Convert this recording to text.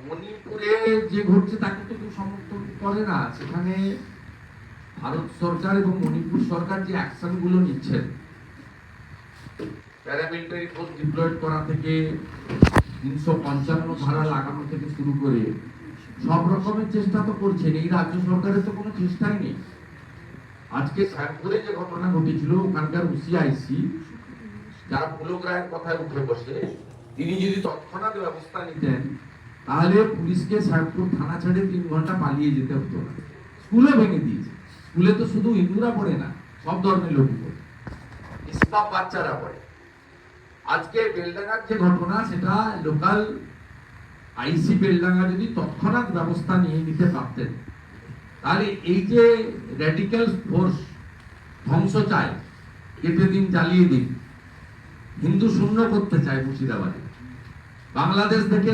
মণিপুরে যে ঘটছে তাকে তো কেউ সমর্থন করে না। সেখানে ভারত সরকার এবং মণিপুর সরকার যে অ্যাকশন গুলো নিচ্ছেন, প্যারামিলিটারি ফোর্স ডিপ্লয়েড করা থেকে 355 ধারা লাগানো থেকে শুরু করে সব রকমের চেষ্টা তো করছেন। এই রাজ্য সরকারের তো কোনো চেষ্টাই নেই। আজকে শ্যামপুরে যে ঘটনা ঘটেছিল, ওখানকার ওসিআইসি যারা পুলক রায়ের কথায় উঠে বসে, তিনি যদি তৎক্ষণাৎ ব্যবস্থা নিতেন তাহলে পুলিশকে শ্যামপুর থানা ছেড়ে 3 ঘন্টা পালিয়ে যেতে হতো না। স্কুলে ভেঙে দিয়েছে। স্কুলে তো শুধু হিন্দুরা পড়ে না, সব ধর্মের লোক পড়ে, ইসলাম বাচ্চারা পড়ে। আজকে বেলডাঙ্গার যে ঘটনা, সেটা লোকাল আইসি বেলডাঙ্গা যদি তৎক্ষণাৎ ব্যবস্থা নিয়ে নিতে পারতেন, তাহলে এই যে র্যাডিক্যাল ফোর্স ধ্বংস চায়, কেটে দিন, জ্বালিয়ে দিন, হিন্দু শূন্য করতে চায় মুর্শিদাবাদে, বাংলাদেশ থেকে